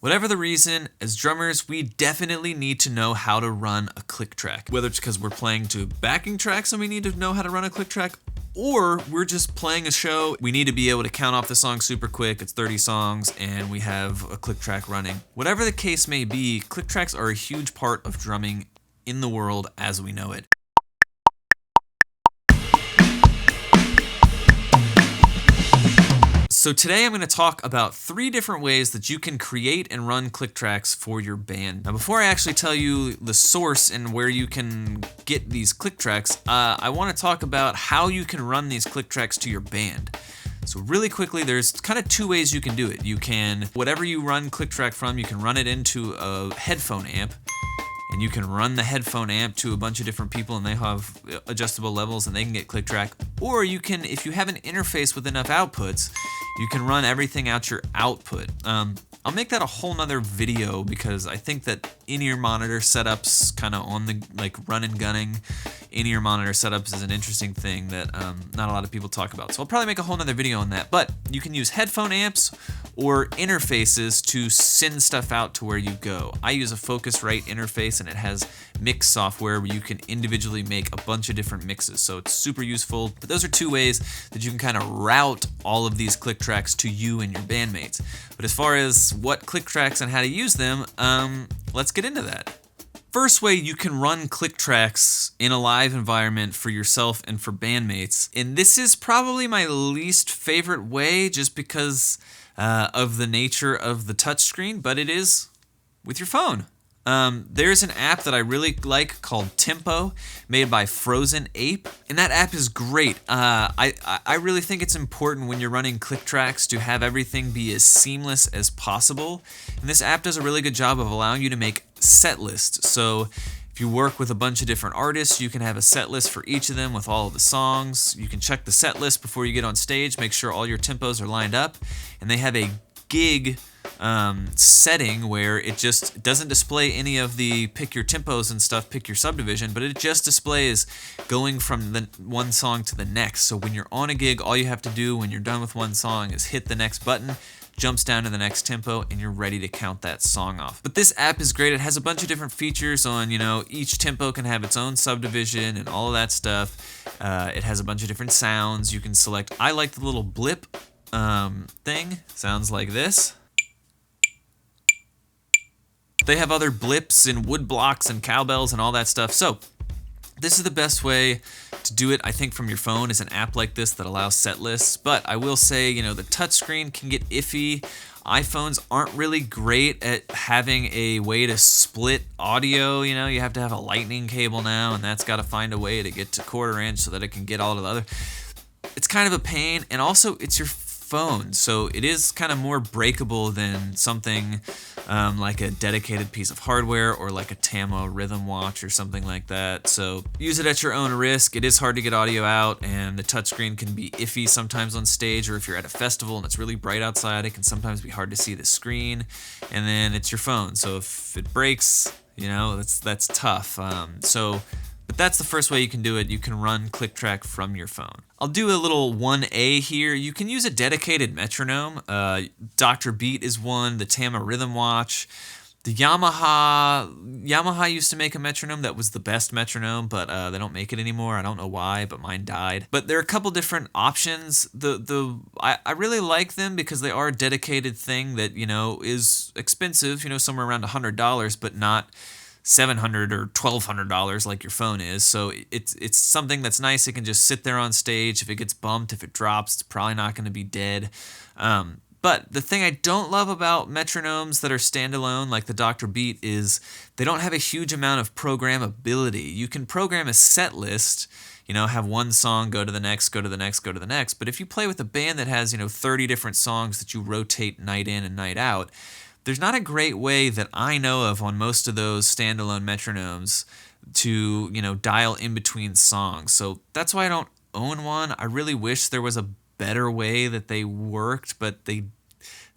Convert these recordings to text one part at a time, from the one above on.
Whatever the reason, as drummers, we definitely need to know how to run a click track. Whether it's because we're playing to backing tracks and we need to know how to run a click track, or we're just playing a show, we need to be able to count off the song super quick, it's 30 songs, and we have a click track running. Whatever the case may be, click tracks are a huge part of drumming in the world as we know it. So today I'm going to talk about 3 different ways that you can create and run click tracks for your band. Now before I actually tell you the source and where you can get these click tracks, I want to talk about how you can run these click tracks to your band. So really quickly, there's kind of 2 ways you can do it. You can, whatever you run click track from, you can run it into a headphone amp. And you can run the headphone amp to a bunch of different people and they have adjustable levels and they can get click track. Or you can, if you have an interface with enough outputs, you can run everything out your output. I'll make that a whole nother video because I think that in-ear monitor setups, kind of on the like run and gunning in-ear monitor setups is an interesting thing that not a lot of people talk about. So I'll probably make a whole nother video on that. But you can use headphone amps or interfaces to send stuff out to where you go. I use a Focusrite interface and it has mix software where you can individually make a bunch of different mixes. So it's super useful. But those are 2 ways that you can kind of route all of these click tracks to you and your bandmates. But as far as what click tracks and how to use them, let's get into that. First way you can run click tracks in a live environment for yourself and for bandmates, and this is probably my least favorite way just because of the nature of the touchscreen, but it is with your phone. There's an app that I really like called Tempo, made by Frozen Ape, and that app is great. I really think it's important when you're running click tracks to have everything be as seamless as possible, and this app does a really good job of allowing you to make set lists. So if you work with a bunch of different artists, you can have a set list for each of them with all of the songs. You can check the set list before you get on stage, make sure all your tempos are lined up, and they have a gig setting where it just doesn't display any of the pick your tempos and stuff, pick your subdivision, but it just displays going from the one song to the next. So when you're on a gig, all you have to do when you're done with one song is hit the next button, jumps down to the next tempo, and you're ready to count that song off. But this app is great. It has a bunch of different features on, each tempo can have its own subdivision and all of that stuff. It has a bunch of different sounds. You can select, I like the little blip thing, sounds like this. They have other blips and wood blocks and cowbells and all that stuff. So this is the best way to do it, I think, from your phone is an app like this that allows set lists. But I will say, the touchscreen can get iffy. iPhones aren't really great at having a way to split audio. You have to have a lightning cable now, and that's got to find a way to get to 1/4 inch so that it can get all of the other. It's kind of a pain, and also it's your phone, so it is kind of more breakable than something like a dedicated piece of hardware or like a Tama rhythm watch or something like that. So use it at your own risk. It is hard to get audio out, and the touchscreen can be iffy sometimes on stage, or if you're at a festival and it's really bright outside, it can sometimes be hard to see the screen. And then it's your phone, so if it breaks, that's tough. But that's the first way you can do it. You can run click track from your phone. I'll do a little 1A here. You can use a dedicated metronome. Dr. Beat is one, the Tama Rhythm Watch. The Yamaha used to make a metronome that was the best metronome, but they don't make it anymore. I don't know why, but mine died. But there are a couple different options. I really like them because they are a dedicated thing that, is expensive, somewhere around $100, but not $700 or $1,200 like your phone is. So it's something that's nice. It can just sit there on stage. If it gets bumped, if it drops, it's probably not going to be dead. But the thing I don't love about metronomes that are standalone, like the Dr. Beat, is they don't have a huge amount of programmability. You can program a set list, have one song go to the next, go to the next, go to the next. But if you play with a band that has, 30 different songs that you rotate night in and night out, there's not a great way that I know of on most of those standalone metronomes to, dial in between songs. So that's why I don't own one. I really wish there was a better way that they worked, but they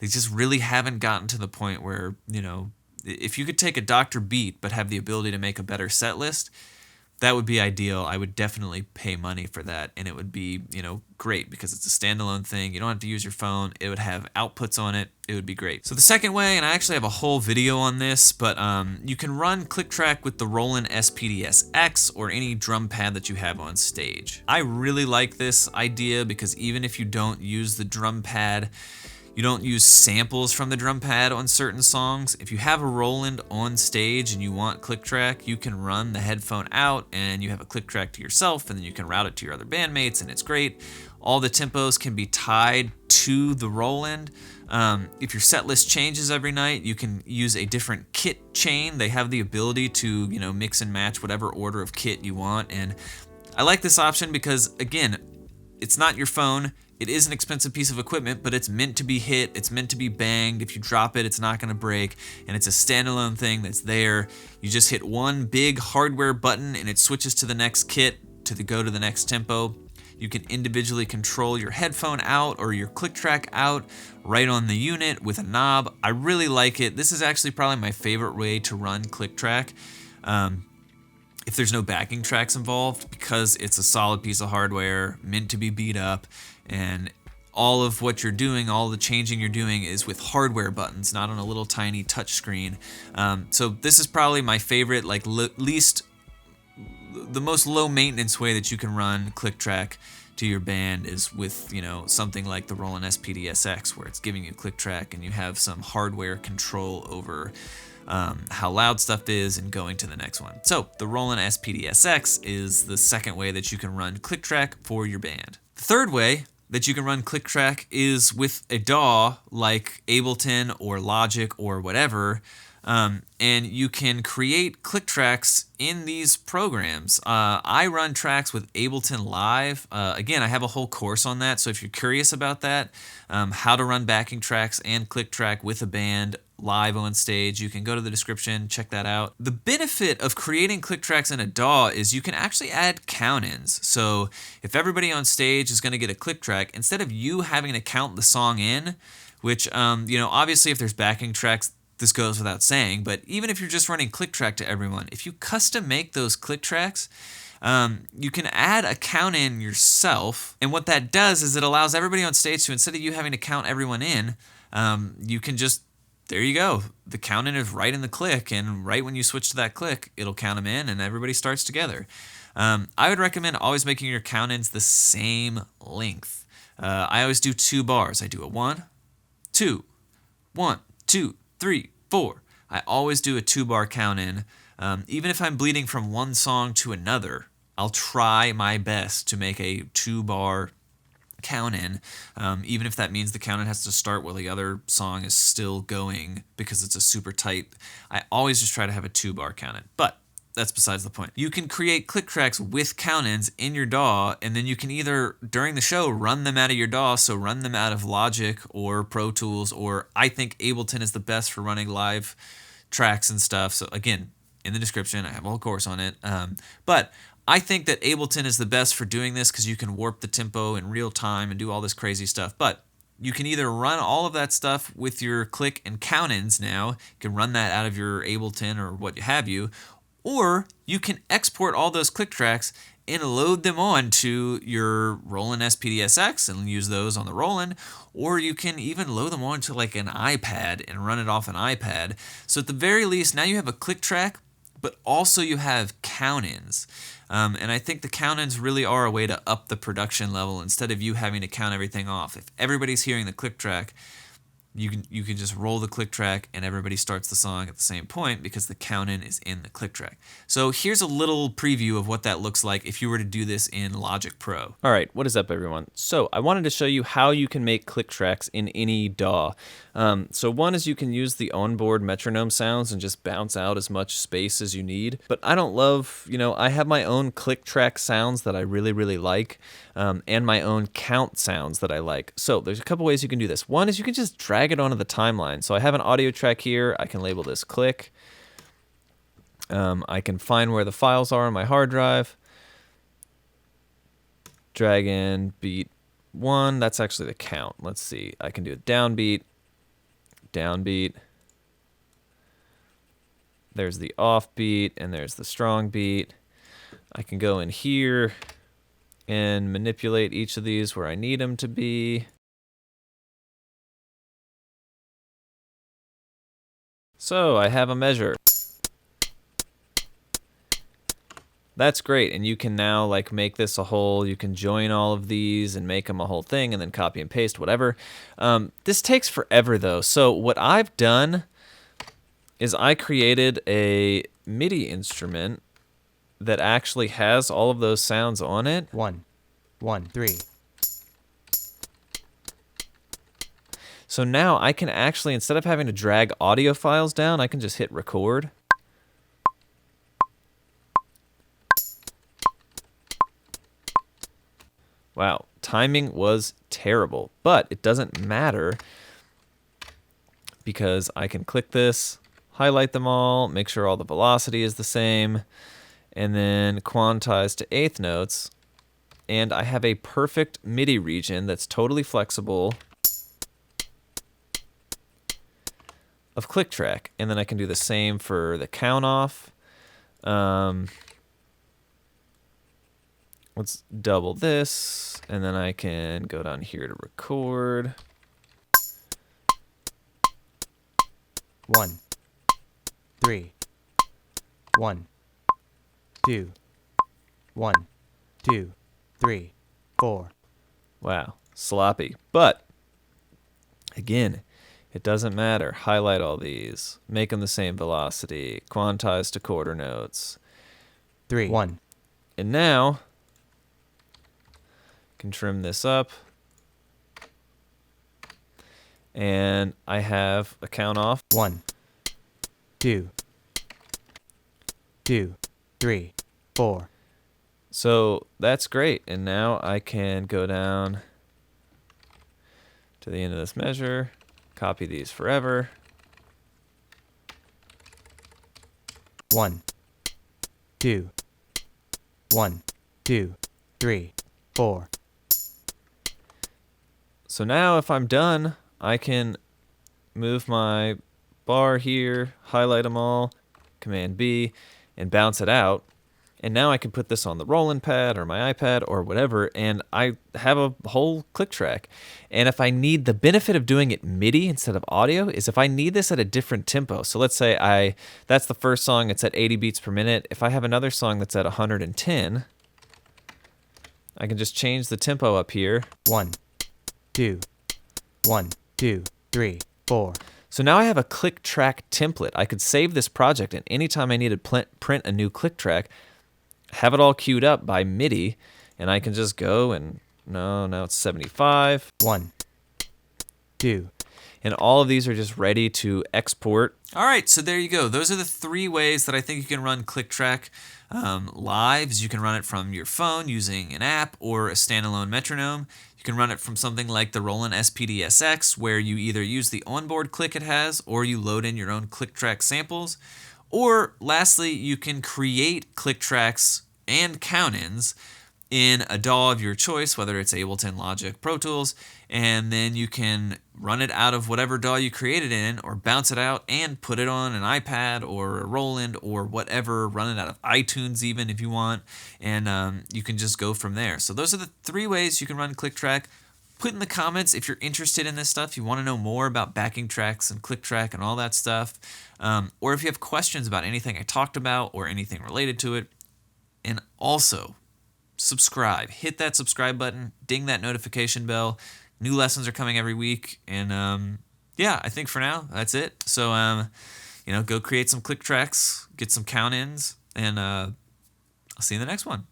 just really haven't gotten to the point where, if you could take a Dr. Beat but have the ability to make a better set list, that would be ideal. I would definitely pay money for that, and it would be, great because it's a standalone thing. You don't have to use your phone. It would have outputs on it. It would be great. So the second way, and I actually have a whole video on this, but you can run click track with the Roland SPDSX or any drum pad that you have on stage. I really like this idea because even if you don't use the drum pad, you don't use samples from the drum pad on certain songs. If you have a Roland on stage and you want click track, you can run the headphone out and you have a click track to yourself, and then you can route it to your other bandmates, and it's great. All the tempos can be tied to the Roland. If your set list changes every night, you can use a different kit chain. They have the ability to, mix and match whatever order of kit you want. And I like this option because, again, it's not your phone. It is an expensive piece of equipment, but it's meant to be hit. It's meant to be banged. If you drop it, it's not going to break. And it's a standalone thing that's there. You just hit one big hardware button and it switches to the next kit to go to the next tempo. You can individually control your headphone out or your click track out right on the unit with a knob. I really like it. This is actually probably my favorite way to run click track. If there's no backing tracks involved, because it's a solid piece of hardware meant to be beat up, and all of what you're doing, all the changing you're doing is with hardware buttons, not on a little tiny touch screen. So this is probably my favorite, the most low maintenance way that you can run click track to your band is with, something like the Roland SPDSX, where it's giving you click track and you have some hardware control over how loud stuff is and going to the next one. So the Roland SPDSX is the second way that you can run click track for your band. The third way that you can run click track is with a DAW like Ableton or Logic or whatever, and you can create click tracks in these programs. I run tracks with Ableton Live. Again, I have a whole course on that, so if you're curious about that, how to run backing tracks and click track with a band live on stage, you can go to the description, check that out. The benefit of creating click tracks in a DAW is you can actually add count-ins. So if everybody on stage is going to get a click track, instead of you having to count the song in, which, obviously if there's backing tracks, this goes without saying, but even if you're just running click track to everyone, if you custom make those click tracks, you can add a count in yourself. And what that does is it allows everybody on stage to, instead of you having to count everyone in, you can just, there you go. The count in is right in the click, and right when you switch to that click, it'll count them in and everybody starts together. I would recommend always making your count ins the same length. I always do 2 bars. I do a 1, 2, 1, 2, 3, 4. I always do a 2-bar count in. Even if I'm bleeding from one song to another, I'll try my best to make a 2-bar count in, even if that means the count in has to start while the other song is still going because it's a super tight. I always just try to have a 2-bar count in, but that's besides the point. You can create click tracks with count-ins in your DAW, and then you can either, during the show, run them out of your DAW, so run them out of Logic or Pro Tools, or I think Ableton is the best for running live tracks and stuff. So again, in the description, I have a whole course on it. But I think that Ableton is the best for doing this because you can warp the tempo in real time and do all this crazy stuff. But you can either run all of that stuff with your click and count-ins now. You can run that out of your Ableton or what have you, or you can export all those click tracks and load them on to your Roland SPDSX and use those on the Roland, or you can even load them onto like an iPad and run it off an iPad. So at the very least, now you have a click track, but also you have count-ins. And I think the count-ins really are a way to up the production level instead of you having to count everything off. If everybody's hearing the click track, you can just roll the click track and everybody starts the song at the same point because the count-in is in the click track. So here's a little preview of what that looks like if you were to do this in Logic Pro. All right, what is up everyone? So I wanted to show you how you can make click tracks in any DAW. So one is you can use the onboard metronome sounds and just bounce out as much space as you need. But I don't love, I have my own click track sounds that I really, really like, and my own count sounds that I like. So there's a couple ways you can do this. One is you can just drag it onto the timeline. So I have an audio track here. I can label this click. I can find where the files are on my hard drive. Drag in beat 1. That's actually the count. Let's see. I can do a downbeat. Downbeat. There's the offbeat and there's the strong beat. I can go in here and manipulate each of these where I need them to be. So I have a measure. That's great, and you can now like make this a whole, you can join all of these and make them a whole thing and then copy and paste, whatever. This takes forever though. So what I've done is I created a MIDI instrument that actually has all of those sounds on it. 1, 1, 3. So now I can actually, instead of having to drag audio files down, I can just hit record. Wow, timing was terrible, but it doesn't matter because I can click this, highlight them all, make sure all the velocity is the same, and then quantize to eighth notes, and I have a perfect MIDI region that's totally flexible of click track, and then I can do the same for the count off. Let's double this, and then I can go down here to record. 1, 3, 1, 2, 1, 2, 3, 4. Wow, sloppy. But again, it doesn't matter. Highlight all these, make them the same velocity, quantize to quarter notes. 3, 1. And now can trim this up, and I have a count off. 1, 2, 2, 3, 4. So that's great, and now I can go down to the end of this measure, copy these forever. 1, 2, 1, 2, 3, 4. So now if I'm done, I can move my bar here, highlight them all, Command B, and bounce it out. And now I can put this on the Roland pad or my iPad or whatever, and I have a whole click track. And if I need, the benefit of doing it MIDI instead of audio is if I need this at a different tempo. So let's say that's the first song, it's at 80 beats per minute. If I have another song that's at 110, I can just change the tempo up here. 1, 2, 1, 2, 3, 4. So now I have a click track template. I could save this project, and anytime I need to print a new click track, have it all queued up by MIDI, and I can just go and, now it's 75. 1, 2. And all of these are just ready to export. All right, so there you go. Those are the 3 ways that I think you can run ClickTrack lives. You can run it from your phone using an app or a standalone metronome. You can run it from something like the Roland SPDSX, where you either use the onboard click it has, or you load in your own ClickTrack samples. Or lastly, you can create click tracks and count-ins in a DAW of your choice, whether it's Ableton, Logic, Pro Tools, and then you can run it out of whatever DAW you created in, or bounce it out and put it on an iPad or a Roland or whatever, run it out of iTunes even if you want, and you can just go from there. So those are the 3 ways you can run ClickTrack. Put in the comments if you're interested in this stuff, you want to know more about backing tracks and ClickTrack and all that stuff, or if you have questions about anything I talked about or anything related to it. And also, subscribe. Hit that subscribe button, ding that notification bell. New lessons are coming every week, and yeah, I think for now that's it. So go create some click tracks, get some count ins, and I'll see you in the next one.